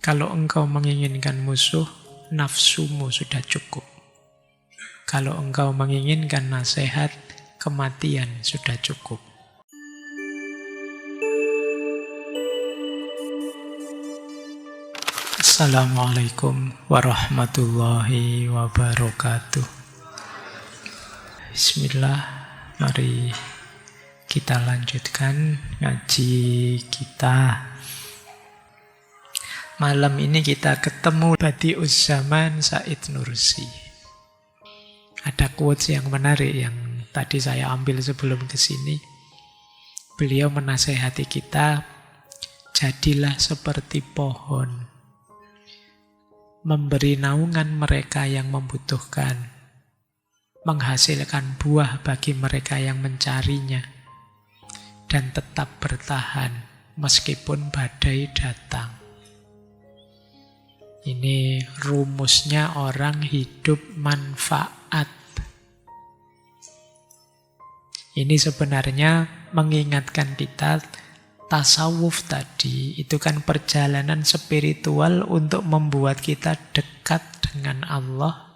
Kalau engkau menginginkan musuh, nafsumu sudah cukup. Kalau engkau menginginkan nasihat, kematian sudah cukup. Assalamualaikum warahmatullahi wabarakatuh. Bismillah, mari kita lanjutkan ngaji kita. Malam ini kita ketemu Badi'uz Zaman Said Nursi. Ada quotes yang menarik yang tadi saya ambil sebelum ke sini. Beliau menasehati kita, jadilah seperti pohon, memberi naungan mereka yang membutuhkan, menghasilkan buah bagi mereka yang mencarinya, dan tetap bertahan meskipun badai datang. Ini rumusnya orang hidup manfaat. Ini sebenarnya mengingatkan kita, tasawuf tadi itu kan perjalanan spiritual untuk membuat kita dekat dengan Allah.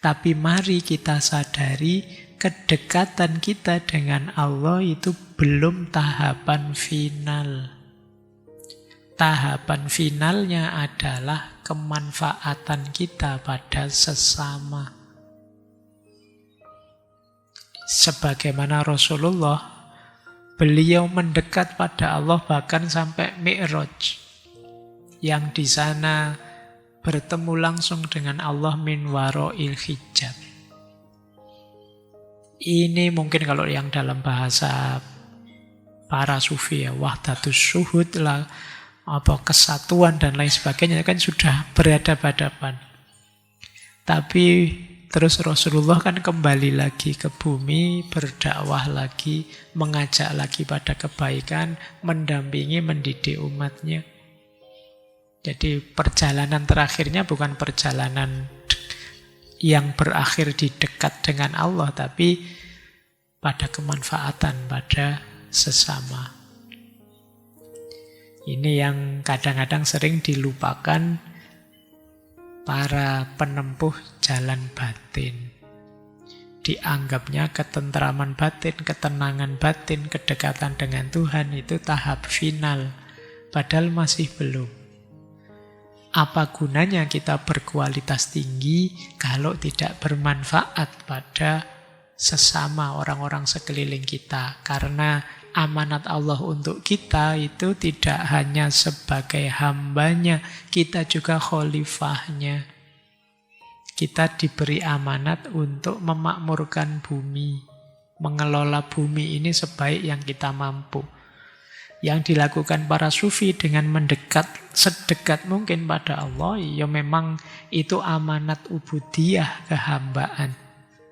Tapi mari kita sadari, kedekatan kita dengan Allah itu belum tahapan final. Tahapan finalnya adalah kemanfaatan kita pada sesama. Sebagaimana Rasulullah, beliau mendekat pada Allah bahkan sampai Mi'raj, yang di sana bertemu langsung dengan Allah min wara'il hijab. Ini mungkin kalau yang dalam bahasa para sufi ya, wahdatus syuhud lah, apa kesatuan dan lain sebagainya kan sudah berhadapan-hadapan. Tapi terus Rasulullah kan kembali lagi ke bumi, berdakwah lagi, mengajak lagi pada kebaikan, mendampingi, mendidik umatnya. Jadi perjalanan terakhirnya bukan perjalanan yang berakhir di dekat dengan Allah, tapi pada kemanfaatan pada sesama. Ini yang kadang-kadang sering dilupakan para penempuh jalan batin. Dianggapnya ketentraman batin, ketenangan batin, kedekatan dengan Tuhan itu tahap final. Padahal masih belum. Apa gunanya kita berkualitas tinggi kalau tidak bermanfaat pada sesama orang-orang sekeliling kita? Karena amanat Allah untuk kita itu tidak hanya sebagai hambanya, kita juga khalifahnya. Kita diberi amanat untuk memakmurkan bumi, mengelola bumi ini sebaik yang kita mampu. Yang dilakukan para sufi dengan mendekat sedekat mungkin pada Allah, ya memang itu amanat ubudiyah, kehambaan.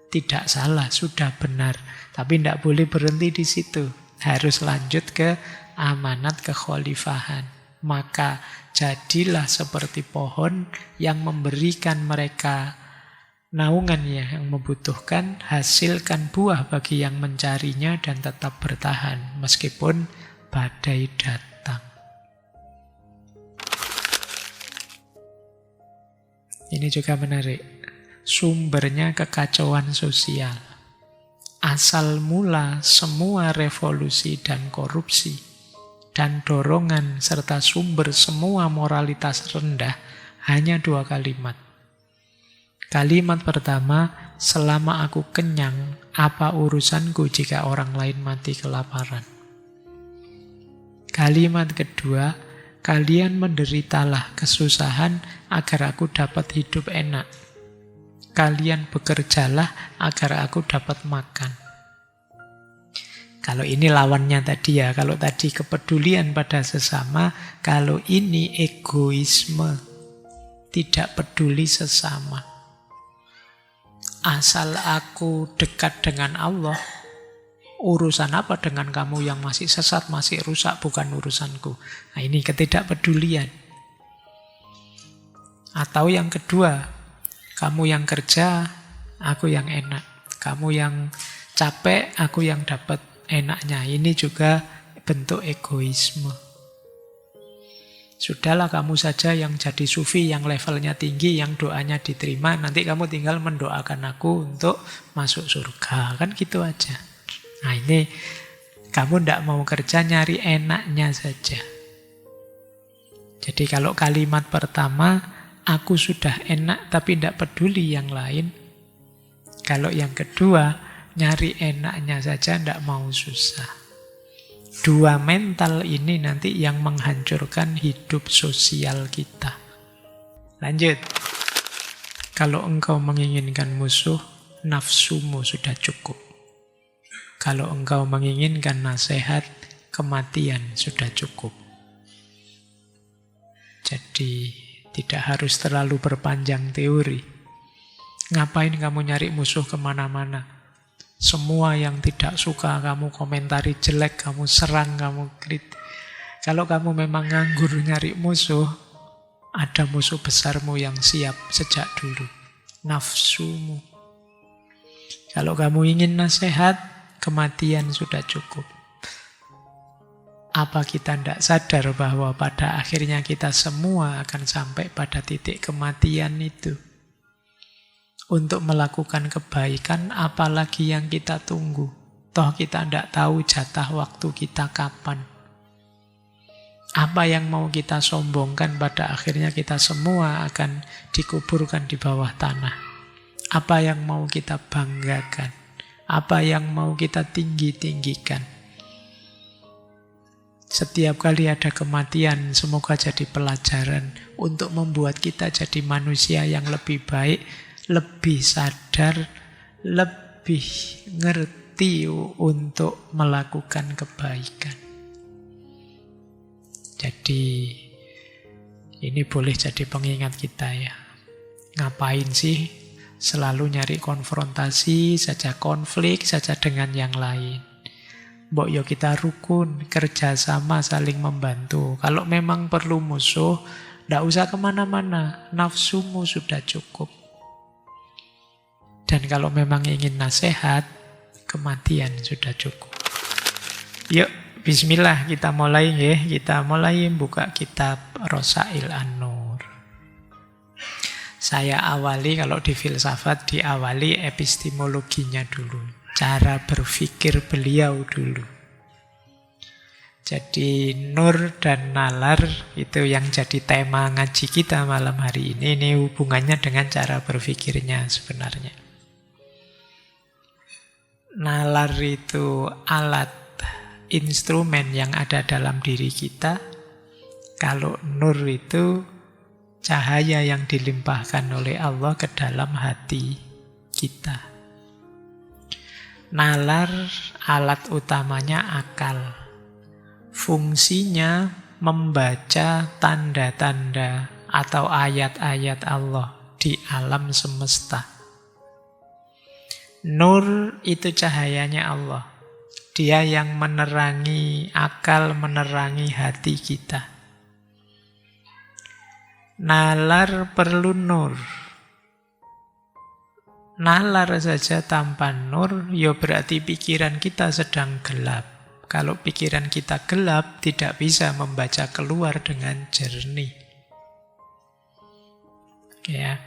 Tidak salah, sudah benar. Tapi tidak boleh berhenti di situ. Harus lanjut ke amanat kekhalifahan. Maka jadilah seperti pohon yang memberikan mereka naungan yang membutuhkan, hasilkan buah bagi yang mencarinya dan tetap bertahan meskipun badai datang. Ini juga menarik. Sumbernya kekacauan sosial. Asal mula semua revolusi dan korupsi dan dorongan serta sumber semua moralitas rendah hanya 2 kalimat. Kalimat pertama, selama aku kenyang, apa urusanku jika orang lain mati kelaparan? Kalimat kedua, kalian menderitalah kesusahan agar aku dapat hidup enak. Kalian bekerjalah agar aku dapat makan. Kalau ini lawannya tadi ya, kalau tadi kepedulian pada sesama, kalau ini egoisme, tidak peduli sesama. Asal aku dekat dengan Allah, urusan apa dengan kamu yang masih sesat, masih rusak, bukan urusanku. Nah ini ketidakpedulian. Atau yang kedua, kamu yang kerja, aku yang enak. Kamu yang capek, aku yang dapat enaknya. Ini juga bentuk egoisme. Sudahlah kamu saja yang jadi sufi, yang levelnya tinggi, yang doanya diterima, nanti kamu tinggal mendoakan aku untuk masuk surga. Kan gitu aja. Nah ini, kamu tidak mau kerja, nyari enaknya saja. Jadi kalau kalimat pertama, aku sudah enak tapi tidak peduli yang lain. Kalau yang kedua, nyari enaknya saja, tidak mau susah. Dua mental ini nanti yang menghancurkan hidup sosial kita. Lanjut. Kalau engkau menginginkan musuh, nafsumu sudah cukup. Kalau engkau menginginkan nasihat, kematian sudah cukup. Jadi tidak harus terlalu berpanjang teori. Ngapain kamu nyari musuh kemana-mana? Semua yang tidak suka kamu komentari jelek, kamu serang, kamu kritik. Kalau kamu memang nganggur nyari musuh, ada musuh besarmu yang siap sejak dulu. Nafsumu. Kalau kamu ingin nasihat, kematian sudah cukup. Apa kita tidak sadar bahwa pada akhirnya kita semua akan sampai pada titik kematian itu? Untuk melakukan kebaikan, apalagi yang kita tunggu. Toh kita tidak tahu jatah waktu kita kapan. Apa yang mau kita sombongkan, pada akhirnya kita semua akan dikuburkan di bawah tanah. Apa yang mau kita banggakan, apa yang mau kita tinggi-tinggikan. Setiap kali ada kematian, semoga jadi pelajaran untuk membuat kita jadi manusia yang lebih baik, lebih sadar, lebih ngerti untuk melakukan kebaikan. Jadi ini boleh jadi pengingat kita ya. Ngapain sih selalu nyari konfrontasi saja, konflik saja dengan yang lain? Mbok yo kita rukun, kerjasama, saling membantu. Kalau memang perlu musuh, ndak usah kemana-mana, nafsumu sudah cukup. Dan kalau memang ingin nasihat, kematian sudah cukup. Yuk, bismillah kita mulai ya. Kita mulai buka kitab Rosail An-Nur. Saya awali, kalau di filsafat diawali epistemologinya dulu. Cara berpikir beliau dulu. Jadi nur dan nalar itu yang jadi tema ngaji kita malam hari ini. Ini hubungannya dengan cara berpikirnya sebenarnya. Nalar itu alat, instrumen yang ada dalam diri kita. Kalau nur itu cahaya yang dilimpahkan oleh Allah ke dalam hati kita. Nalar, alat utamanya akal. Fungsinya membaca tanda-tanda atau ayat-ayat Allah di alam semesta. Nur itu cahayanya Allah. Dia yang menerangi akal, menerangi hati kita. Nalar perlu nur. Nalar saja tanpa nur, ya berarti pikiran kita sedang gelap. Kalau pikiran kita gelap, tidak bisa membaca keluar dengan jernih. Ya.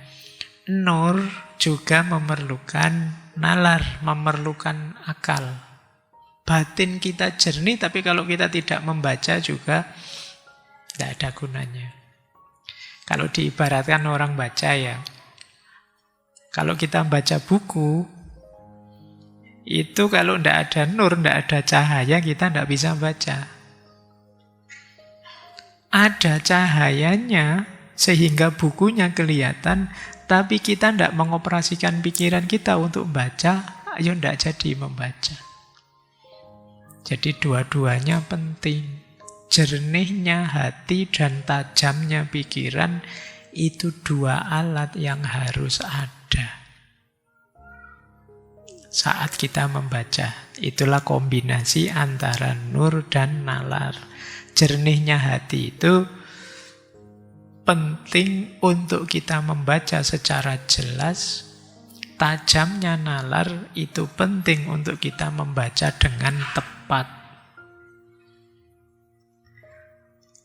Nur juga memerlukan nalar, memerlukan akal. Batin kita jernih, tapi kalau kita tidak membaca juga tidak ada gunanya. Kalau diibaratkan orang baca ya, kalau kita baca buku, itu kalau tidak ada nur, tidak ada cahaya, kita tidak bisa baca. Ada cahayanya, sehingga bukunya kelihatan, tapi kita tidak mengoperasikan pikiran kita untuk baca, ayo tidak jadi membaca. Jadi dua-duanya penting. Jernihnya hati dan tajamnya pikiran, itu dua alat yang harus ada saat kita membaca. Itulah kombinasi antara nur dan nalar. Jernihnya hati itu penting untuk kita membaca secara jelas. Tajamnya nalar itu penting untuk kita membaca dengan tepat.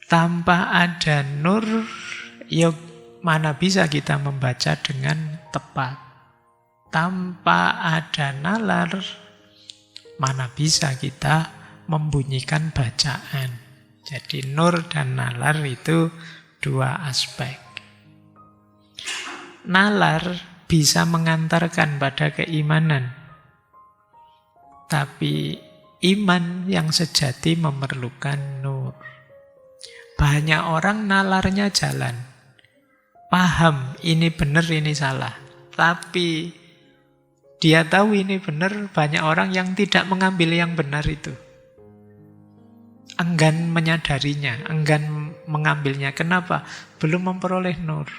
Tanpa ada nur, ya mana bisa kita membaca dengan tepat. Tanpa ada nalar, mana bisa kita membunyikan bacaan. Jadi nur dan nalar itu dua aspek. Nalar bisa mengantarkan pada keimanan. Tapi iman yang sejati memerlukan nur. Banyak orang nalarnya jalan. Paham ini benar, ini salah. Tapi dia tahu ini benar, banyak orang yang tidak mengambil yang benar itu. Enggan menyadarinya, enggan mengambilnya. Kenapa? Belum memperoleh nur.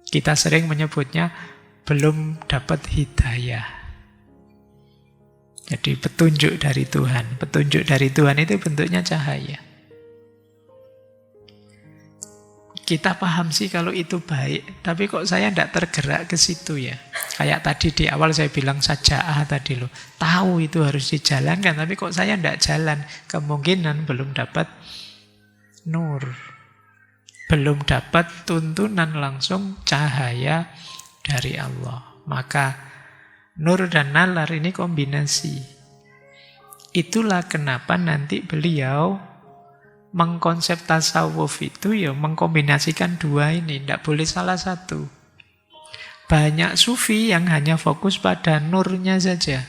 Kita sering menyebutnya belum dapat hidayah. Jadi petunjuk dari Tuhan. Petunjuk dari Tuhan itu bentuknya cahaya. Kita paham sih kalau itu baik, tapi kok saya tidak tergerak ke situ ya. Kayak tadi di awal saya bilang saja'ah tadi loh. Tahu itu harus dijalankan, tapi kok saya tidak jalan. Kemungkinan belum dapat nur. Belum dapat tuntunan langsung cahaya dari Allah. Maka nur dan nalar ini kombinasi. Itulah kenapa nanti beliau mengkonsep tasawuf itu ya mengkombinasikan dua ini, tidak boleh salah satu. Banyak sufi yang hanya fokus pada nurnya saja.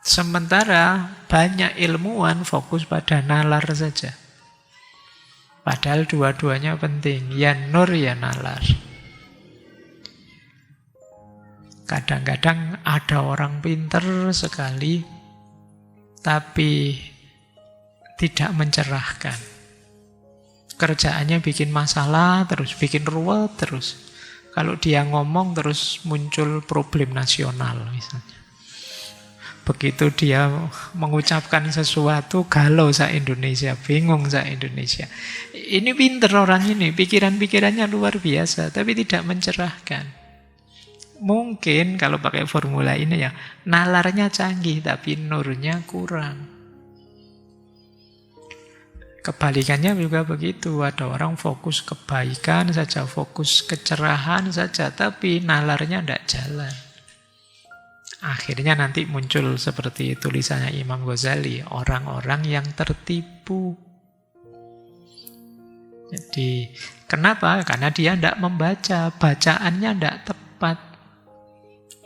Sementara banyak ilmuwan fokus pada nalar saja. Padahal dua-duanya penting, ya nur ya nalar. Kadang-kadang ada orang pinter sekali, tapi tidak mencerahkan. Kerjaannya bikin masalah, terus bikin ruwet terus. Kalau dia ngomong terus muncul problem nasional misalnya. Begitu dia mengucapkan sesuatu, galau se-Indonesia, bingung se-Indonesia. Ini pinter orang ini, pikiran-pikirannya luar biasa, tapi tidak mencerahkan. Mungkin kalau pakai formula ini ya, nalarnya canggih, tapi nurnya kurang. Kebalikannya juga begitu, ada orang fokus kebaikan saja, fokus kecerahan saja, tapi nalarnya tidak jalan. Akhirnya nanti muncul seperti tulisannya Imam Ghazali, orang-orang yang tertipu. Jadi, kenapa? Karena dia tidak membaca, bacaannya tidak tepat.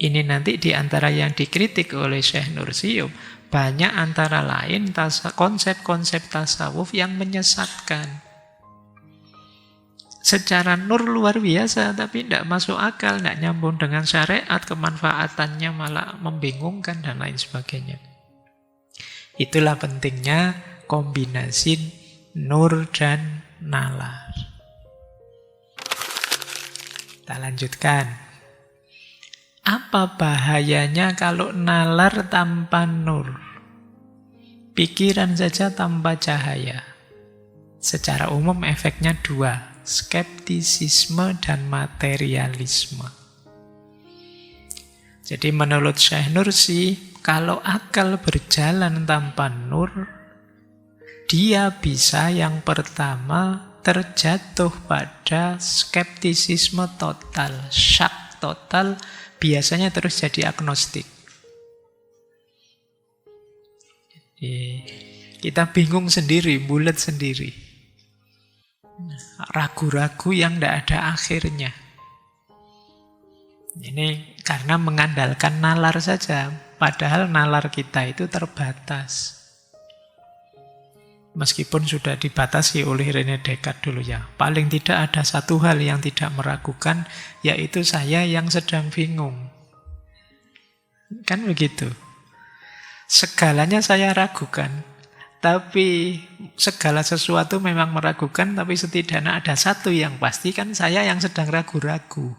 Ini nanti diantara yang dikritik oleh Syekh Nursium. Banyak antara lain konsep-konsep tasawuf yang menyesatkan. Secara nur luar biasa, tapi tidak masuk akal, tidak nyambung dengan syariat, kemanfaatannya malah membingungkan dan lain sebagainya. Itulah pentingnya kombinasi nur dan nalar. Kita lanjutkan. Apa bahayanya kalau nalar tanpa nur? Pikiran saja tanpa cahaya. Secara umum efeknya dua, skeptisisme dan materialisme. Jadi menurut Syekh Nursi, kalau akal berjalan tanpa nur, dia bisa yang pertama terjatuh pada skeptisisme total, syak total, biasanya terus jadi agnostik. Jadi, kita bingung sendiri, bulat sendiri. Ragu-ragu yang tidak ada akhirnya. Ini karena mengandalkan nalar saja, padahal nalar kita itu terbatas. Meskipun sudah dibatasi oleh René Descartes dulu ya. Paling tidak ada satu hal yang tidak meragukan, yaitu saya yang sedang bingung. Kan begitu. Segalanya saya ragukan. Tapi segala sesuatu memang meragukan, tapi setidaknya ada satu yang pasti, kan saya yang sedang ragu-ragu.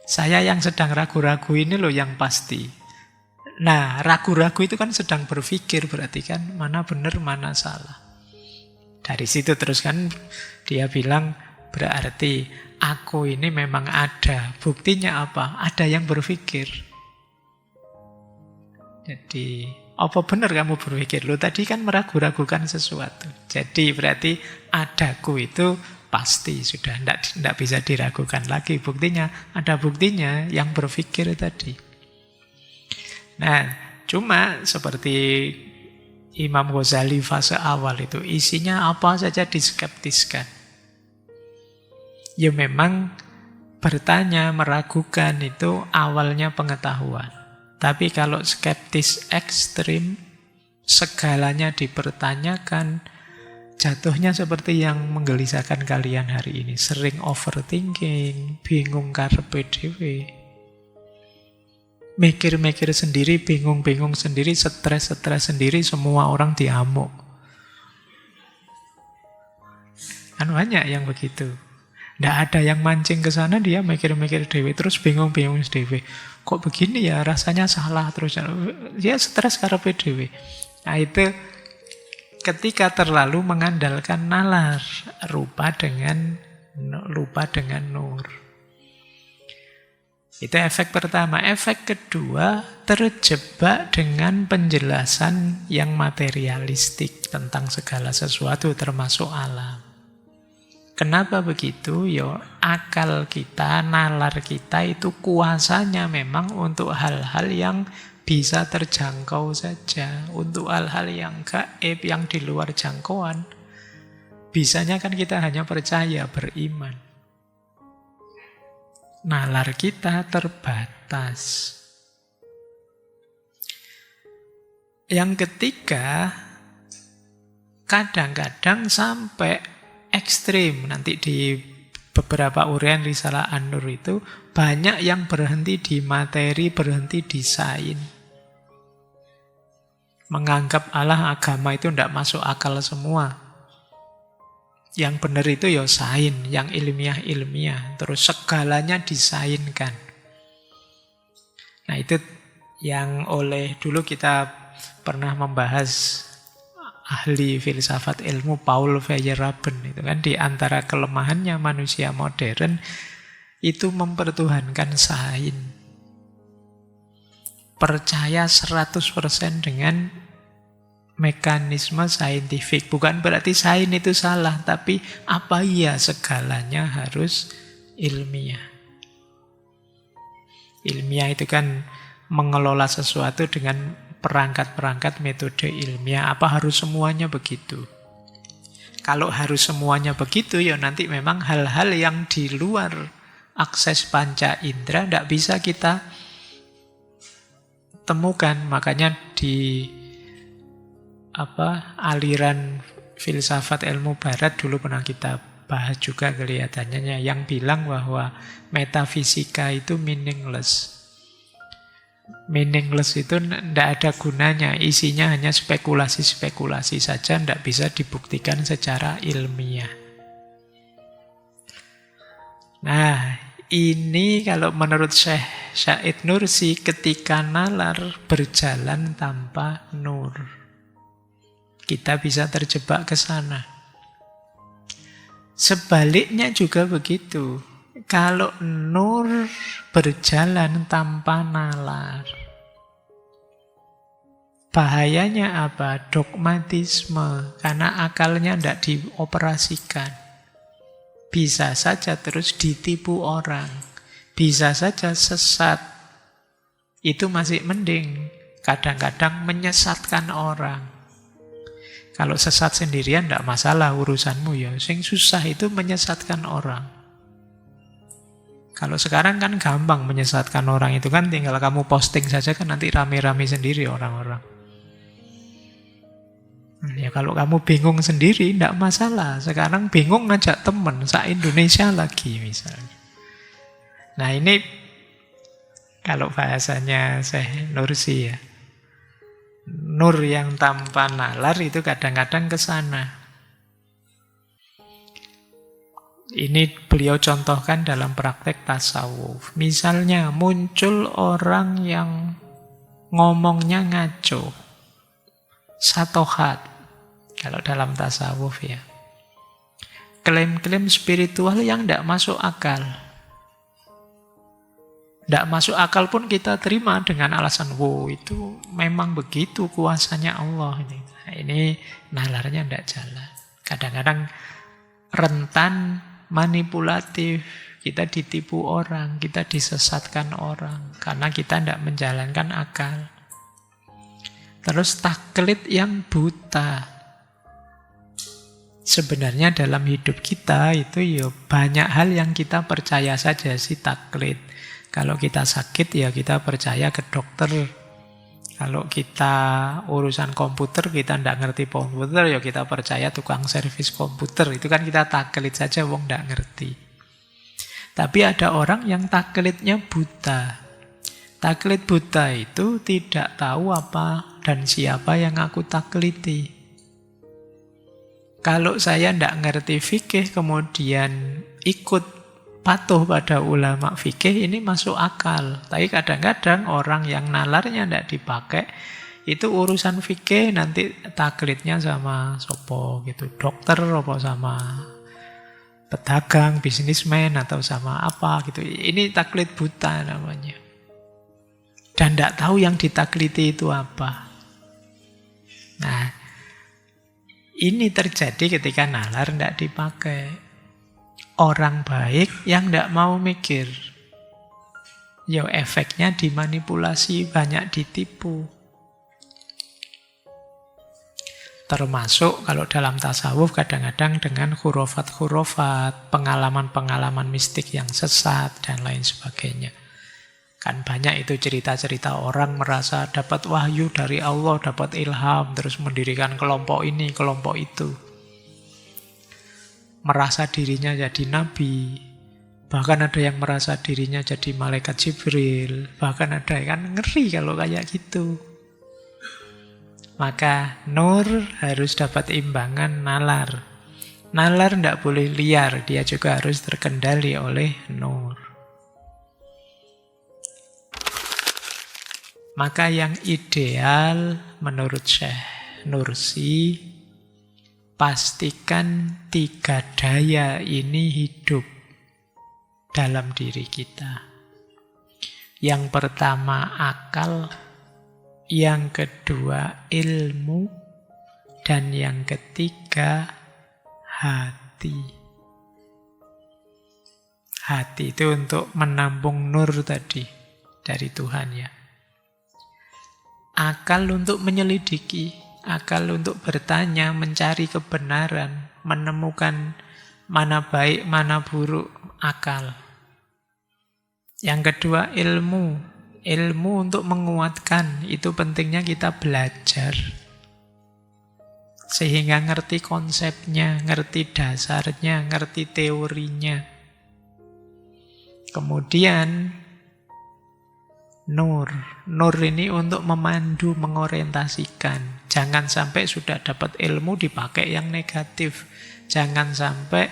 Saya yang sedang ragu-ragu ini loh yang pasti. Nah, ragu-ragu itu kan sedang berpikir, berarti kan mana benar, mana salah. Dari situ terus kan dia bilang, berarti aku ini memang ada. Buktinya apa? Ada yang berpikir. Jadi Apa benar kamu berpikir? Lo tadi kan meragu-ragukan sesuatu. Jadi berarti adaku itu pasti sudah tidak bisa diragukan lagi. Buktinya, ada buktinya yang berpikir tadi. Nah, cuma seperti Imam Ghazali fase awal itu, isinya apa saja diskeptiskan. Ya memang bertanya, meragukan itu awalnya pengetahuan. Tapi kalau skeptis ekstrim, segalanya dipertanyakan, jatuhnya seperti yang menggelisahkan kalian hari ini. Sering overthinking, bingung karepe dhewe. Mikir-mikir sendiri, bingung-bingung sendiri, stres-stres sendiri, semua orang diamuk. Kan banyak yang begitu. Nggak ada yang mancing ke sana, dia mikir-mikir dewe, terus bingung-bingung dewe. Kok begini ya, rasanya salah terus. Dia stres karepe dewe. Nah itu ketika terlalu mengandalkan nalar, lupa dengan nur. Itu efek pertama. Efek kedua, terjebak dengan penjelasan yang materialistik tentang segala sesuatu termasuk alam. Kenapa begitu? Yo, akal kita, nalar kita itu kuasanya memang untuk hal-hal yang bisa terjangkau saja. Untuk hal-hal yang gaib, yang di luar jangkauan, bisanya kan kita hanya percaya, beriman. Nalar kita terbatas. Yang ketiga, kadang-kadang sampai ekstrim. Nanti di beberapa uraian Risalah An-Nur itu banyak yang berhenti di materi, berhenti di sains. Menganggap Allah, agama itu tidak masuk akal semua. Yang benar itu ya sains, yang ilmiah-ilmiah. Terus segalanya disainkan. Nah itu yang oleh dulu kita pernah membahas ahli filsafat ilmu Paul Feyerabend itu kan, di antara kelemahannya manusia modern itu mempertuhankan sains. Percaya 100% dengan mekanisme saintifik. Bukan berarti sains itu salah, tapi apa iya segalanya harus ilmiah. Ilmiah itu kan mengelola sesuatu dengan perangkat-perangkat metode ilmiah. Apa harus semuanya begitu? Kalau harus semuanya begitu, ya nanti memang hal-hal yang di luar akses panca indera tidak bisa kita temukan. Makanya di aliran filsafat ilmu barat dulu pernah kita bahas juga kelihatannya, yang bilang bahwa metafisika itu meaningless. Meaningless itu tidak ada gunanya, isinya hanya spekulasi-spekulasi saja, tidak bisa dibuktikan secara ilmiah. Nah, ini kalau menurut Syekh Said Nursi, ketika nalar berjalan tanpa nur, kita bisa terjebak ke sana. Sebaliknya juga begitu. Kalau nur berjalan tanpa nalar, bahayanya apa? Dogmatisme, karena akalnya tidak dioperasikan. Bisa saja terus ditipu orang, bisa saja sesat. Itu masih mending, kadang-kadang menyesatkan orang. Kalau sesat sendirian tidak masalah urusanmu ya. Yang susah itu menyesatkan orang. Kalau sekarang kan gampang menyesatkan orang itu kan, tinggal kamu posting saja kan nanti rame-rame sendiri orang-orang. Ya kalau kamu bingung sendiri tidak masalah. Sekarang bingung ngajak teman se-Indonesia lagi misalnya. Nah ini kalau bahasanya Syekh Nursi ya, nur yang tanpa nalar itu kadang-kadang ke sana. Ini beliau contohkan dalam praktek tasawuf. Misalnya muncul orang yang ngomongnya ngaco, satohat, kalau dalam tasawuf ya. Klaim-klaim spiritual yang tidak masuk akal. Tidak masuk akal pun kita terima dengan alasan, wow itu memang begitu kuasanya Allah. Nah, ini nalarnya tidak jalan. Kadang-kadang rentan manipulatif, kita ditipu orang, kita disesatkan orang, karena kita tidak menjalankan akal. Terus taklid yang buta. Sebenarnya dalam hidup kita itu ya banyak hal yang kita percaya saja sih taklid. Kalau kita sakit ya kita percaya ke dokter. Kalau kita urusan komputer, kita tidak ngerti komputer, ya kita percaya tukang servis komputer. Itu kan kita taklid saja, wong tidak ngerti. Tapi ada orang yang taklidnya buta. Taklid buta itu tidak tahu apa dan siapa yang aku takliti. Kalau saya tidak ngerti fikih, kemudian ikut patuh pada ulama fikih, ini masuk akal. Tapi kadang-kadang orang yang nalarnya tidak dipakai, itu urusan fikih nanti taklidnya sama sopo gitu, dokter apa sama pedagang, bisnismen atau sama apa gitu. Ini taklid buta namanya. Dan tidak tahu yang ditakliti itu apa. Nah, ini terjadi ketika nalar tidak dipakai. Orang baik yang tidak mau mikir. Ya efeknya dimanipulasi, banyak ditipu. Termasuk kalau dalam tasawuf kadang-kadang dengan khurafat-khurafat, pengalaman-pengalaman mistik yang sesat, dan lain sebagainya. Kan banyak itu cerita-cerita orang merasa dapat wahyu dari Allah, dapat ilham, terus mendirikan kelompok ini, kelompok itu. Merasa dirinya jadi nabi, bahkan ada yang merasa dirinya jadi malaikat Jibril, bahkan ada yang kan ngeri kalau kayak gitu. Maka nur harus dapat imbangan nalar. Nalar tidak boleh liar, dia juga harus terkendali oleh nur. Maka yang ideal menurut Syekh Nursi, pastikan 3 daya ini hidup dalam diri kita. Yang pertama akal, yang kedua ilmu, dan yang ketiga hati. Hati itu untuk menampung nur tadi dari Tuhan ya. Akal untuk menyelidiki, akal untuk bertanya, mencari kebenaran, menemukan mana baik, mana buruk, akal. Yang kedua ilmu. Ilmu untuk menguatkan, itu pentingnya kita belajar. Sehingga ngerti konsepnya, ngerti dasarnya, ngerti teorinya. Kemudian nur. Nur ini untuk memandu, mengorientasikan. Jangan sampai sudah dapat ilmu dipakai yang negatif. Jangan sampai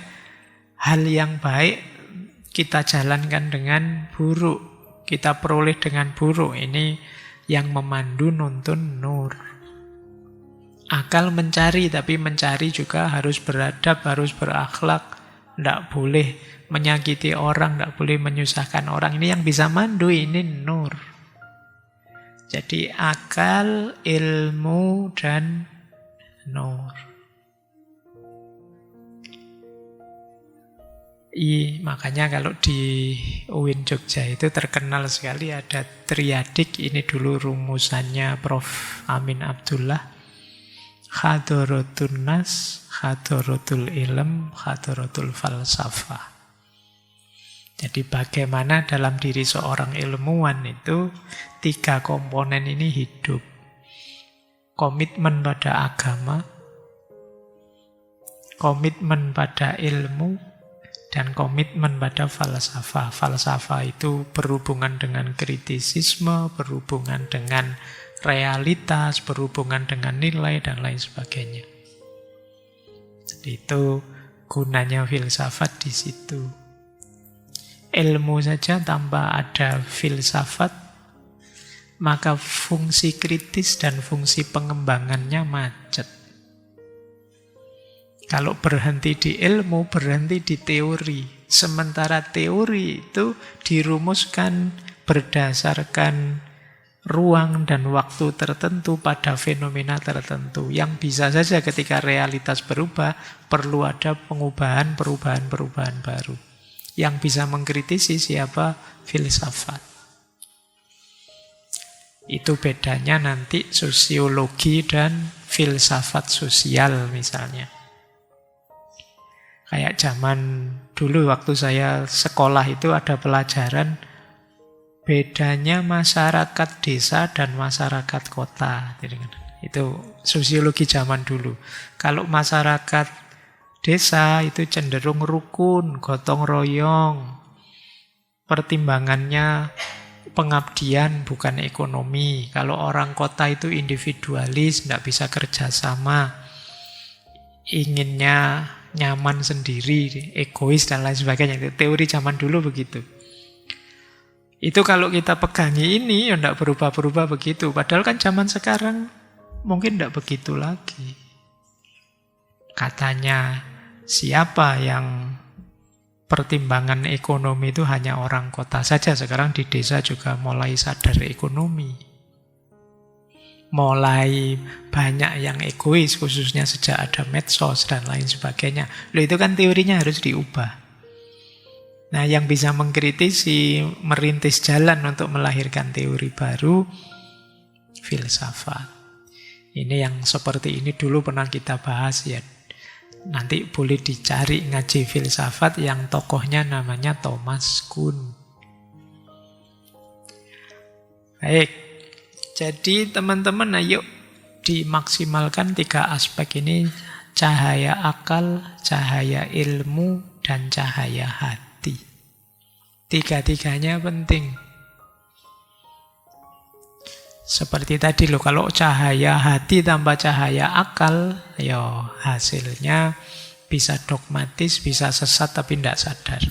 hal yang baik kita jalankan dengan buruk. Kita peroleh dengan buruk. Ini yang memandu nuntun nur. Akal mencari, tapi mencari juga harus beradab, harus berakhlak. Tidak boleh menyakiti orang, tidak boleh menyusahkan orang. Ini yang bisa mandu, ini nur. Jadi akal, ilmu, dan nur. Makanya kalau di UIN Jogja itu terkenal sekali ada triadik. Ini dulu rumusannya Prof. Amin Abdullah. Hadaratul nas, hadaratul ilm, hadaratul falsafah. Jadi bagaimana dalam diri seorang ilmuwan itu 3 komponen ini hidup. Komitmen pada agama, komitmen pada ilmu, dan komitmen pada falsafah. Falsafah itu berhubungan dengan kritisisme, berhubungan dengan realitas, berhubungan dengan nilai, dan lain sebagainya. Jadi itu gunanya filsafat di situ. Ilmu saja tanpa ada filsafat, maka fungsi kritis dan fungsi pengembangannya macet. Kalau berhenti di ilmu, berhenti di teori. Sementara teori itu dirumuskan berdasarkan ruang dan waktu tertentu pada fenomena tertentu yang bisa saja ketika realitas berubah perlu ada perubahan baru. Yang bisa mengkritisi siapa? Filsafat. Itu bedanya nanti sosiologi dan filsafat sosial misalnya. Kayak zaman dulu waktu saya sekolah itu ada pelajaran bedanya masyarakat desa dan masyarakat kota. Itu sosiologi zaman dulu. Kalau masyarakat desa itu cenderung rukun, gotong royong. Pertimbangannya pengabdian bukan ekonomi. Kalau orang kota itu individualis, tidak bisa kerjasama. Inginnya nyaman sendiri, egois dan lain sebagainya. Itu teori zaman dulu begitu. Itu kalau kita pegangi ini, ya tidak berubah-berubah begitu. Padahal kan zaman sekarang mungkin tidak begitu lagi. Katanya siapa yang pertimbangan ekonomi itu hanya orang kota saja. Sekarang di desa juga mulai sadar ekonomi. Mulai banyak yang egois, khususnya sejak ada medsos dan lain sebagainya. Loh, itu kan teorinya harus diubah. Nah, yang bisa mengkritisi, merintis jalan untuk melahirkan teori baru, filsafat. Ini yang seperti ini dulu pernah kita bahas ya. Nanti boleh dicari ngaji filsafat yang tokohnya namanya Thomas Kuhn. Baik, jadi teman-teman ayo dimaksimalkan 3 aspek ini. Cahaya akal, cahaya ilmu, dan cahaya hati. 3-tiganya penting. Seperti tadi loh, kalau cahaya hati tanpa cahaya akal, ya hasilnya bisa dogmatis, bisa sesat tapi tidak sadar.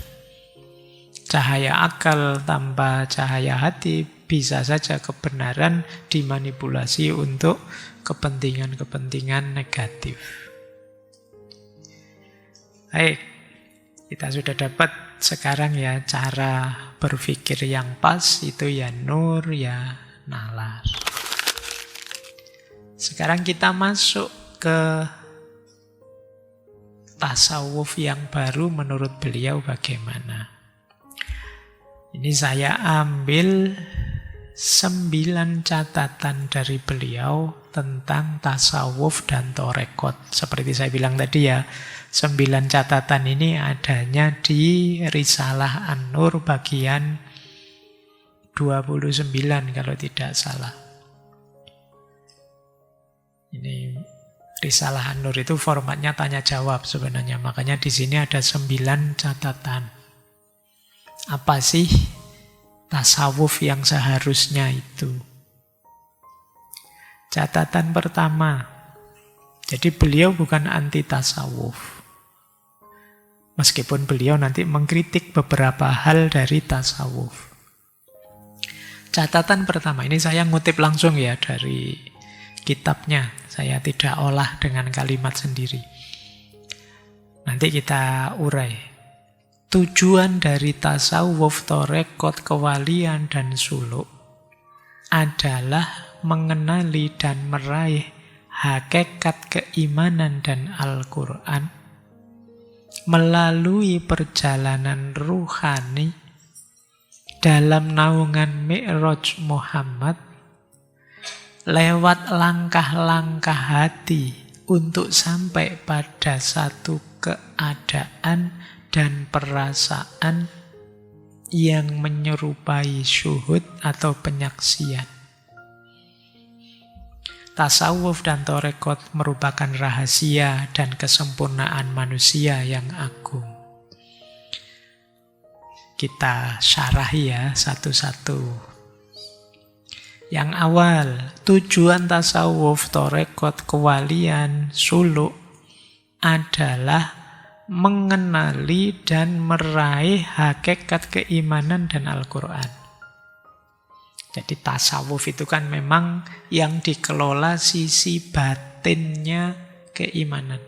Cahaya akal tanpa cahaya hati bisa saja kebenaran dimanipulasi untuk kepentingan-kepentingan negatif. Baik, kita sudah dapat sekarang ya cara berpikir yang pas itu ya nur, ya nalar. Sekarang kita masuk ke tasawuf yang baru menurut beliau bagaimana. Ini saya ambil 9 catatan dari beliau tentang tasawuf dan torekot. Seperti saya bilang tadi ya, 9 catatan ini adanya di Risalah An-Nur bagian 29 kalau tidak salah. Ini Risalah An-Nur itu formatnya tanya jawab sebenarnya. Makanya di sini ada 9 catatan. Apa sih tasawuf yang seharusnya itu? Catatan pertama. Jadi beliau bukan anti tasawuf. Meskipun beliau nanti mengkritik beberapa hal dari tasawuf. Catatan pertama, ini saya ngutip langsung ya dari kitabnya. Saya tidak olah dengan kalimat sendiri. Nanti kita urai. Tujuan dari tasawuf, torekot, kewalian, dan suluk adalah mengenali dan meraih hakikat keimanan dan Al-Quran melalui perjalanan ruhani dalam naungan Mi'raj Muhammad lewat langkah-langkah hati untuk sampai pada satu keadaan dan perasaan yang menyerupai syuhud atau penyaksian. Tasawuf dan torekot merupakan rahasia dan kesempurnaan manusia yang agung. Kita syarahi ya satu-satu. Yang awal, tujuan tasawuf, torekot, kewalian, suluk adalah mengenali dan meraih hakikat keimanan dan Al-Quran. Jadi tasawuf itu kan memang yang dikelola sisi batinnya keimanan.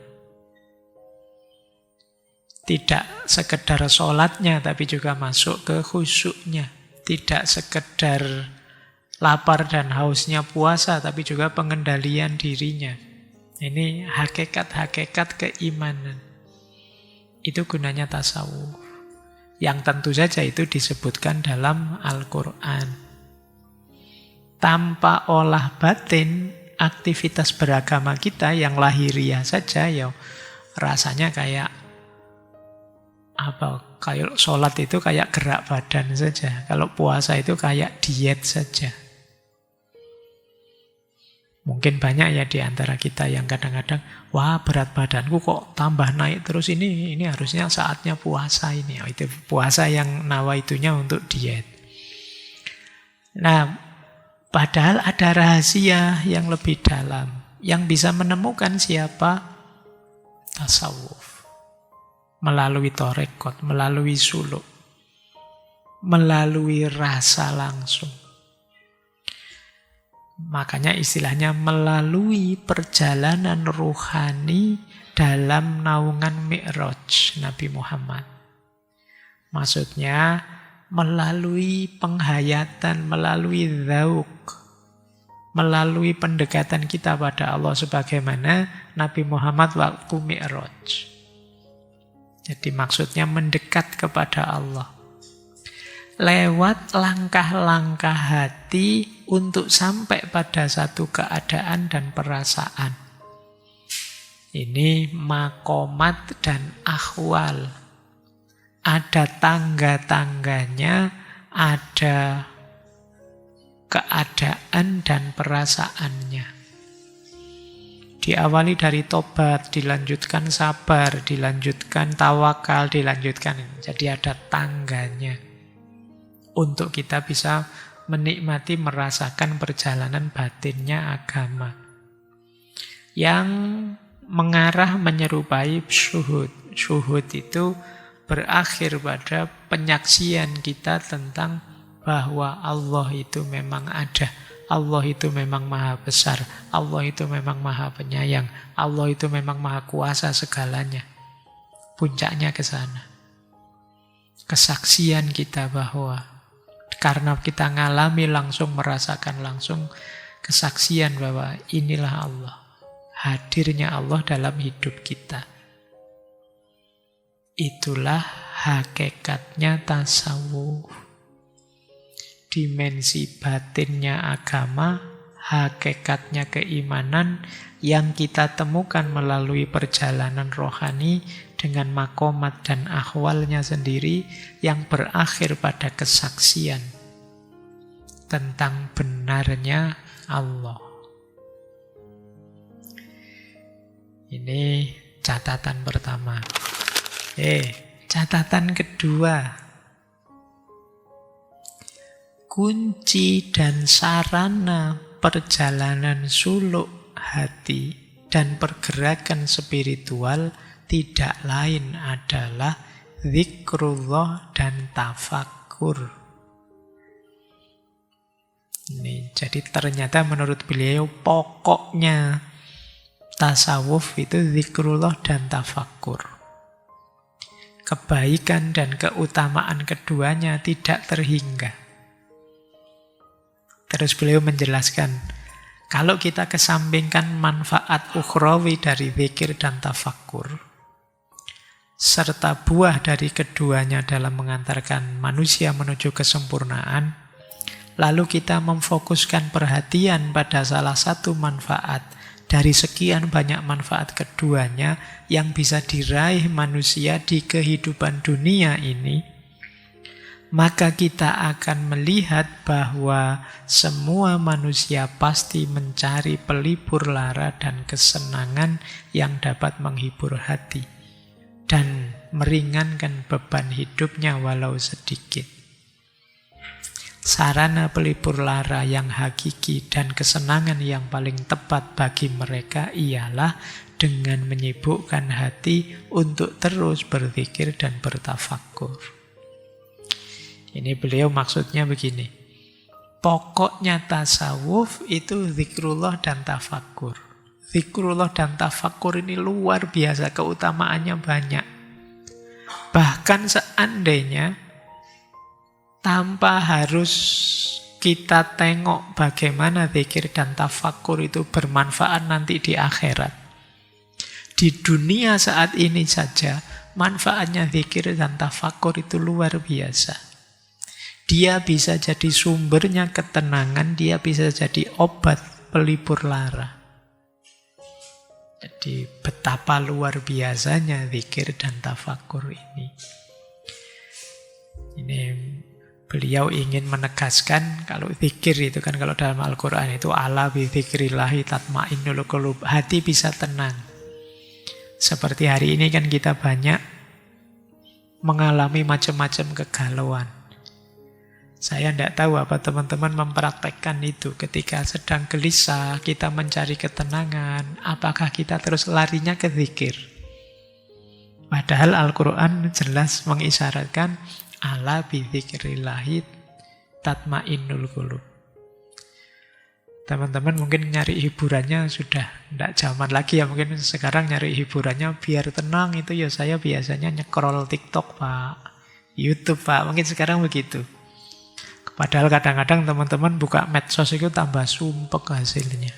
Tidak sekedar sholatnya, tapi juga masuk ke khusyuknya. Tidak sekedar lapar dan hausnya puasa, tapi juga pengendalian dirinya. Ini hakikat-hakikat keimanan. Itu gunanya tasawuf. Yang tentu saja itu disebutkan dalam Al-Quran. Tanpa olah batin, aktivitas beragama kita yang lahiriah saja, ya rasanya kayak apa? Kayak sholat itu kayak gerak badan saja. Kalau puasa itu kayak diet saja. Mungkin banyak ya di antara kita yang kadang-kadang, wah berat badanku kok tambah naik terus, ini harusnya saatnya puasa ini. Oh, itu puasa yang nawaitunya untuk diet. Nah, padahal ada rahasia yang lebih dalam, yang bisa menemukan siapa? Tasawuf. Melalui torekot, melalui suluk, melalui rasa langsung. Makanya istilahnya melalui perjalanan ruhani dalam naungan Mi'raj Nabi Muhammad. Maksudnya melalui penghayatan, melalui dzauq, melalui pendekatan kita pada Allah sebagaimana Nabi Muhammad waktu Mi'raj. Jadi maksudnya mendekat kepada Allah. Lewat langkah-langkah hati untuk sampai pada satu keadaan dan perasaan. Ini makomat dan ahwal. Ada tangga-tangganya, ada keadaan dan perasaannya. Diawali dari tobat, dilanjutkan sabar, dilanjutkan tawakal, dilanjutkan. Jadi ada tangganya. Untuk kita bisa menikmati, merasakan perjalanan batinnya agama. Yang mengarah menyerupai syuhud. Syuhud itu berakhir pada penyaksian kita tentang bahwa Allah itu memang ada. Allah itu memang maha besar. Allah itu memang maha penyayang. Allah itu memang maha kuasa segalanya. Puncaknya ke sana. Kesaksian kita bahwa karena kita ngalami langsung, merasakan langsung, kesaksian bahwa inilah Allah. Hadirnya Allah dalam hidup kita. Itulah hakikatnya tasawuf. Dimensi batinnya agama, hakikatnya keimanan yang kita temukan melalui perjalanan rohani dengan makomat dan ahwalnya sendiri yang berakhir pada kesaksian tentang benarnya Allah. Ini catatan pertama. Catatan kedua. Kunci dan sarana perjalanan suluk hati dan pergerakan spiritual tidak lain adalah zikrullah dan tafakkur. Ini, jadi ternyata menurut beliau pokoknya tasawuf itu zikrullah dan tafakkur. Kebaikan dan keutamaan keduanya tidak terhingga. Terus beliau menjelaskan, kalau kita kesampingkan manfaat ukhrawi dari zikir dan tafakkur, serta buah dari keduanya dalam mengantarkan manusia menuju kesempurnaan, lalu kita memfokuskan perhatian pada salah satu manfaat dari sekian banyak manfaat keduanya yang bisa diraih manusia di kehidupan dunia ini, maka kita akan melihat bahwa semua manusia pasti mencari pelipur lara dan kesenangan yang dapat menghibur hati dan meringankan beban hidupnya walau sedikit. Sarana pelipur lara yang hakiki dan kesenangan yang paling tepat bagi mereka ialah dengan menyibukkan hati untuk terus berzikir dan bertafakkur. Ini beliau maksudnya begini. Pokoknya tasawuf itu zikrullah dan tafakkur. Zikrullah dan tafakkur ini luar biasa, keutamaannya banyak. Bahkan seandainya tanpa harus kita tengok bagaimana zikir dan tafakur itu bermanfaat nanti di akhirat. Di dunia saat ini saja, manfaatnya zikir dan tafakur itu luar biasa. Dia bisa jadi sumbernya ketenangan, dia bisa jadi obat pelipur lara. Jadi betapa luar biasanya zikir dan tafakur ini. Ini beliau ingin menegaskan kalau zikir itu kan kalau dalam Al-Quran itu ala bi dzikrillahi tatmainnul qulub. Hati bisa tenang. Seperti hari ini kan kita banyak mengalami macam-macam kegalauan. Saya tidak tahu apa teman-teman mempraktekkan itu ketika sedang gelisah, kita mencari ketenangan, apakah kita terus larinya ke zikir? Padahal Al-Quran jelas mengisyaratkan ala bidzikrillahi tatmainnul qulub. Teman-teman mungkin nyari hiburannya sudah tidak zaman lagi ya. Mungkin sekarang nyari hiburannya biar tenang itu ya saya biasanya nyekrol TikTok Pak, YouTube Pak. Mungkin sekarang begitu. Padahal kadang-kadang teman-teman buka medsos itu tambah sumpek hasilnya.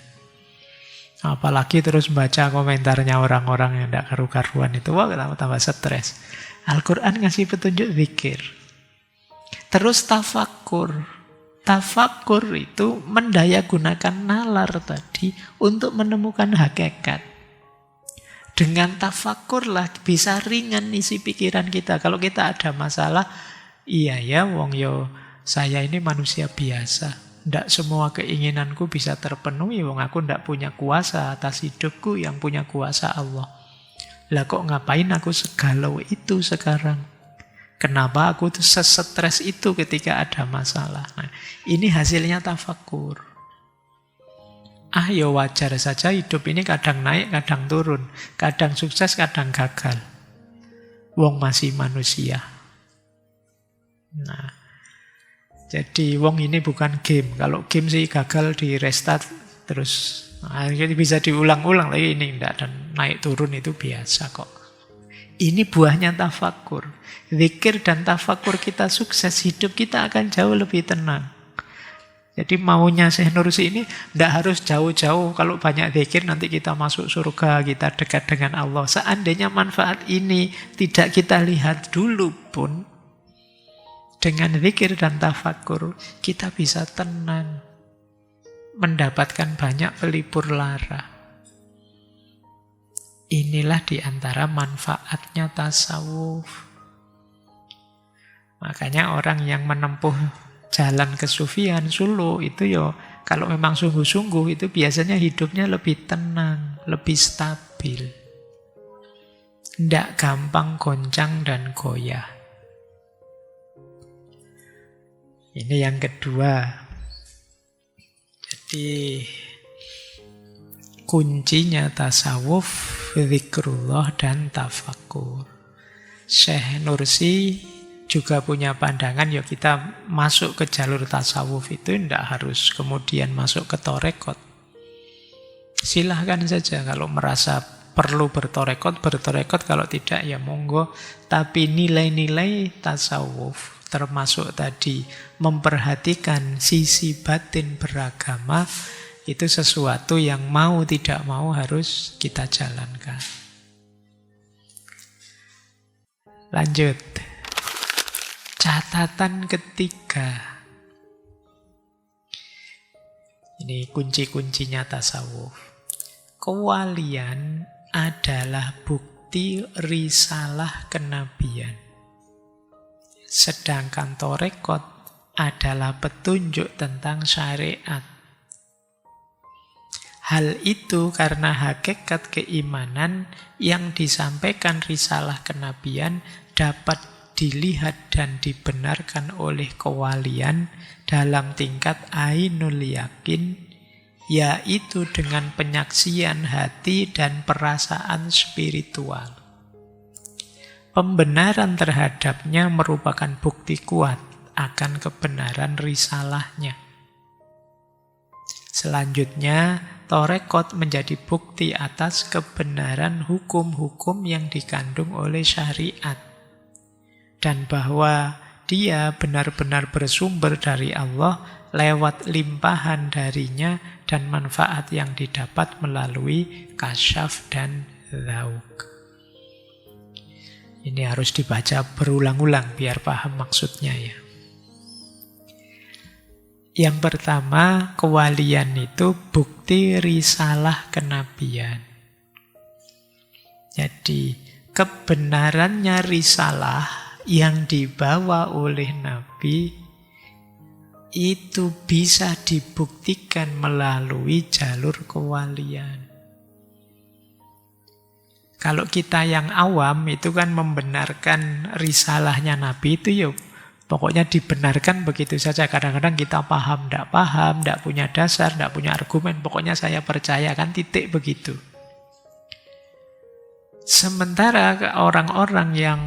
Apalagi terus baca komentarnya orang-orang yang tidak karu-karuan itu. Wah, tambah stres. Al-Quran ngasih petunjuk zikir. Terus tafakur. Tafakur itu mendayagunakan nalar tadi untuk menemukan hakikat. Dengan tafakurlah bisa ringan isi pikiran kita. Kalau kita ada masalah, iya ya wong yo saya ini manusia biasa. Tidak semua keinginanku bisa terpenuhi. Wong aku tidak punya kuasa atas hidupku, yang punya kuasa Allah. Lah kok ngapain aku segalau itu sekarang? Kenapa aku tuh sesetres itu ketika ada masalah? Nah, ini hasilnya tafakur. Ya wajar saja hidup ini kadang naik, kadang turun. Kadang sukses, kadang gagal. Wong masih manusia. Nah, jadi wong ini bukan game. Kalau game sih gagal di restart terus. Nah, jadi bisa diulang-ulang lagi ini enggak, dan naik turun itu biasa kok. Ini buahnya tafakur. Zikir dan tafakur kita sukses, hidup kita akan jauh lebih tenang. Jadi maunya Syekh Nursi ini tidak harus jauh-jauh. Kalau banyak zikir nanti kita masuk surga, kita dekat dengan Allah. Seandainya manfaat ini tidak kita lihat dulu pun, dengan zikir dan tafakur kita bisa tenang, mendapatkan banyak pelipur lara. Inilah diantara manfaatnya tasawuf. Makanya orang yang menempuh jalan kesufian, suluk itu yo kalau memang sungguh-sungguh itu biasanya hidupnya lebih tenang, lebih stabil. Tidak gampang goncang dan goyah. Ini yang kedua. Jadi kuncinya tasawuf, zikrullah dan tafakur. Syekh Nursi juga punya pandangan, ya kita masuk ke jalur tasawuf itu tidak harus kemudian masuk ke torekot. Silahkan saja kalau merasa perlu bertorekot, kalau tidak ya monggo. Tapi nilai-nilai tasawuf termasuk tadi memperhatikan sisi batin beragama itu sesuatu yang mau tidak mau harus kita jalankan. Lanjut. Catatan ketiga. Ini kunci-kuncinya tasawuf. Kewalian adalah bukti risalah kenabian. Sedangkan torekot adalah petunjuk tentang syariat. Hal itu karena hakikat keimanan yang disampaikan risalah kenabian dapat dilihat dan dibenarkan oleh kewalian dalam tingkat ainul yakin, yaitu dengan penyaksian hati dan perasaan spiritual. Pembenaran terhadapnya merupakan bukti kuat akan kebenaran risalahnya. Selanjutnya, torekot menjadi bukti atas kebenaran hukum-hukum yang dikandung oleh syariat. Dan bahwa dia benar-benar bersumber dari Allah lewat limpahan darinya dan manfaat yang didapat melalui kasyaf dan dzauk. Ini harus dibaca berulang-ulang biar paham maksudnya ya. Yang pertama, kewalian itu bukti risalah kenabian. Jadi, kebenarannya risalah yang dibawa oleh Nabi itu bisa dibuktikan melalui jalur kewalian. Kalau kita yang awam itu kan membenarkan risalahnya Nabi itu ya pokoknya dibenarkan begitu saja. Kadang-kadang kita paham, tidak punya dasar, tidak punya argumen. Pokoknya saya percaya kan titik begitu. Sementara orang-orang yang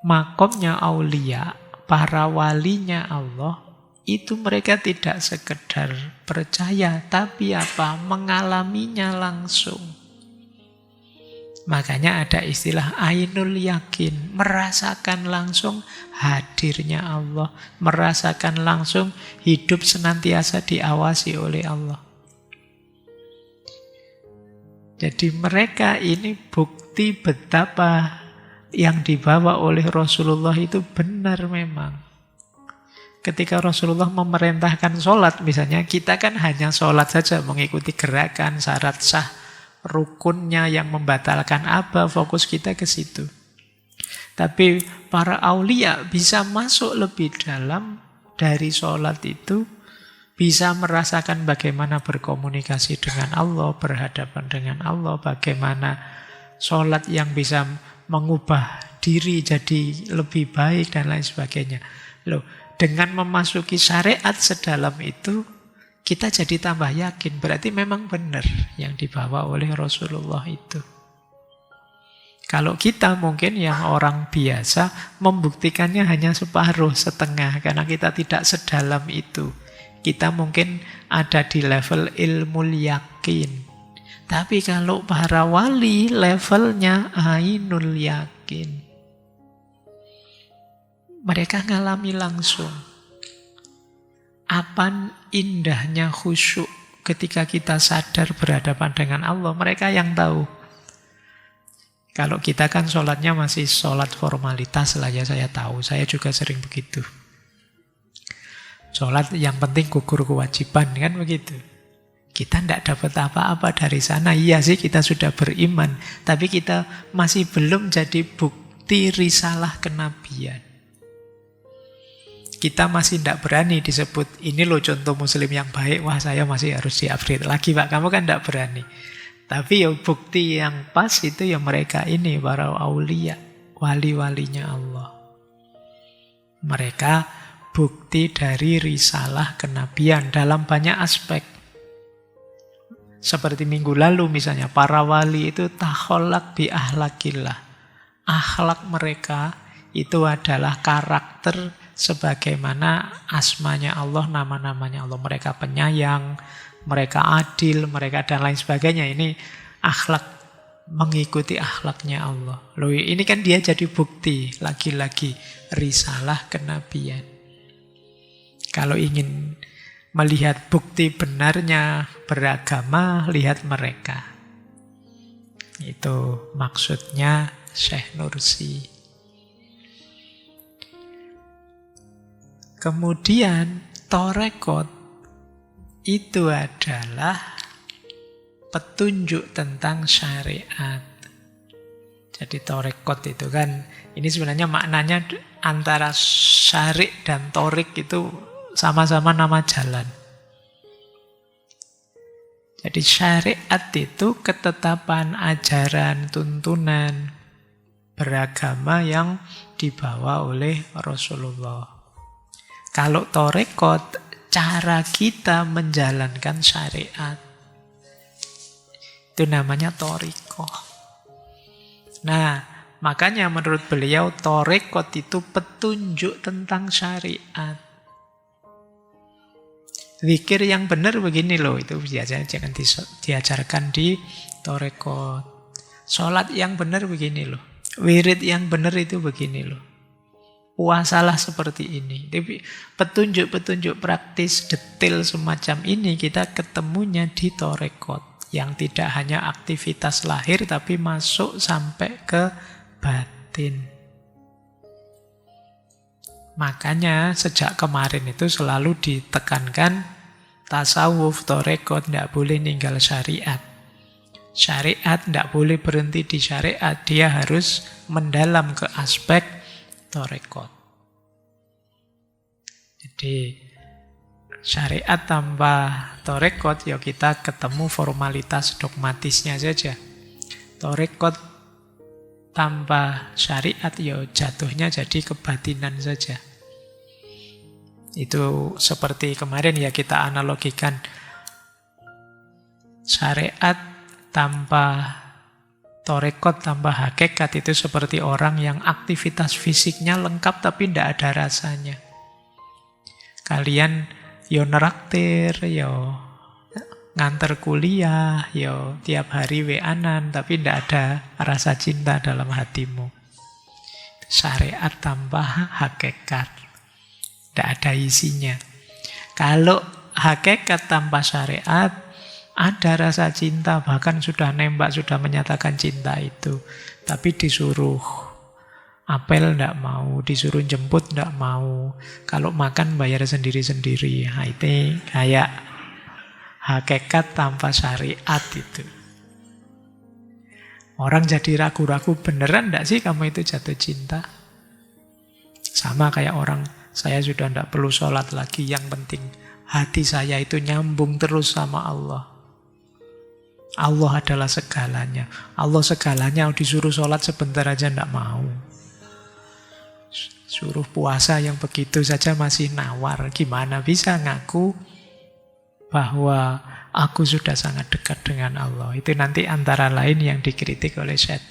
makomnya aulia, para walinya Allah, itu mereka tidak sekedar percaya, tapi apa? Mengalaminya langsung. Makanya ada istilah ainul yakin, merasakan langsung hadirnya Allah, merasakan langsung hidup senantiasa diawasi oleh Allah. Jadi mereka ini bukti betapa yang dibawa oleh Rasulullah itu benar memang. Ketika Rasulullah memerintahkan sholat misalnya, kita kan hanya sholat saja, mengikuti gerakan, syarat sah, rukunnya yang membatalkan apa, fokus kita ke situ. Tapi para aulia bisa masuk lebih dalam dari sholat itu, bisa merasakan bagaimana berkomunikasi dengan Allah, berhadapan dengan Allah, bagaimana sholat yang bisa mengubah diri jadi lebih baik dan lain sebagainya. Loh, dengan memasuki syariat sedalam itu, kita jadi tambah yakin, berarti memang benar yang dibawa oleh Rasulullah itu. Kalau kita mungkin yang orang biasa, membuktikannya hanya separuh, setengah, karena kita tidak sedalam itu. Kita mungkin ada di level ilmu yakin. Tapi kalau para wali, levelnya ainul yakin. Mereka ngalami langsung. Apa indahnya khusyuk ketika kita sadar berhadapan dengan Allah. Mereka yang tahu. Kalau kita kan sholatnya masih sholat formalitas lah ya, saya tahu. Saya juga sering begitu. Sholat yang penting gugur kewajiban, kan begitu. Kita tidak dapat apa-apa dari sana. Iya sih kita sudah beriman. Tapi kita masih belum jadi bukti risalah kenabian. Kita masih tidak berani disebut, ini loh contoh muslim yang baik, wah saya masih harus di-upgrade lagi Pak, kamu kan tidak berani. Tapi ya bukti yang pas itu ya mereka ini, para aulia, wali-walinya Allah. Mereka bukti dari risalah kenabian dalam banyak aspek. Seperti minggu lalu misalnya, para wali itu takholak bi ahlakillah. Akhlak mereka itu adalah karakter sebagaimana asmanya Allah, nama-namanya Allah. Mereka penyayang, mereka adil, mereka dan lain sebagainya. Ini akhlak, mengikuti akhlaknya Allah. Loh, ini kan dia jadi bukti, lagi-lagi risalah kenabian. Kalau ingin melihat bukti benarnya beragama, lihat mereka. Itu maksudnya Syekh Nursi. Kemudian torekot itu adalah petunjuk tentang syariat. Jadi torekot itu kan, ini sebenarnya maknanya antara syarik dan torik itu sama-sama nama jalan. Jadi syariat itu ketetapan ajaran, tuntunan beragama yang dibawa oleh Rasulullah. Kalau torekot, cara kita menjalankan syariat. Itu namanya torikoh. Nah, makanya menurut beliau torekot itu petunjuk tentang syariat. Zikir yang benar begini loh, itu biasanya jangan diajarkan di torekot. Sholat yang benar begini loh. Wirid yang benar itu begini loh. Puasalah seperti ini. Tapi petunjuk-petunjuk praktis detail semacam ini kita ketemunya di Torekot. Yang tidak hanya aktivitas lahir tapi masuk sampai ke batin. Makanya sejak kemarin itu selalu ditekankan tasawuf, Torekot tidak boleh ninggal syariat. Syariat tidak boleh berhenti di syariat. Dia harus mendalam ke aspek Torekot. Jadi syariat tanpa Torekot ya kita ketemu formalitas dogmatisnya saja. Torekot tanpa syariat ya jatuhnya jadi kebatinan saja. Itu seperti kemarin ya kita analogikan syariat tanpa Torekot tanpa hakikat itu seperti orang yang aktivitas fisiknya lengkap tapi tidak ada rasanya. Kalian yo neraktir, yo nganter kuliah, yo tiap hari weanan tapi tidak ada rasa cinta dalam hatimu. Syariat tanpa hakikat, tidak ada isinya. Kalau hakikat tanpa syariat, ada rasa cinta, bahkan sudah nembak, sudah menyatakan cinta itu. Tapi disuruh apel tidak mau, disuruh jemput tidak mau. Kalau makan bayar sendiri-sendiri. Nah, itu kayak hakikat tanpa syariat itu. Orang jadi ragu-ragu, beneran tidak sih kamu itu jatuh cinta? Sama kayak orang, saya sudah tidak perlu sholat lagi, yang penting hati saya itu nyambung terus sama Allah. Allah adalah segalanya. Allah segalanya, disuruh sholat sebentar aja tidak mau. Suruh puasa yang begitu saja masih nawar. Gimana bisa ngaku bahwa aku sudah sangat dekat dengan Allah? Itu nanti antara lain yang dikritik oleh Syed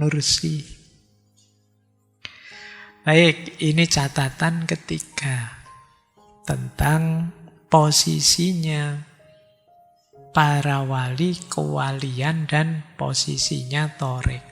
Nursi. Baik, ini catatan ketiga tentang posisinya para wali, kewalian, dan posisinya Torekot.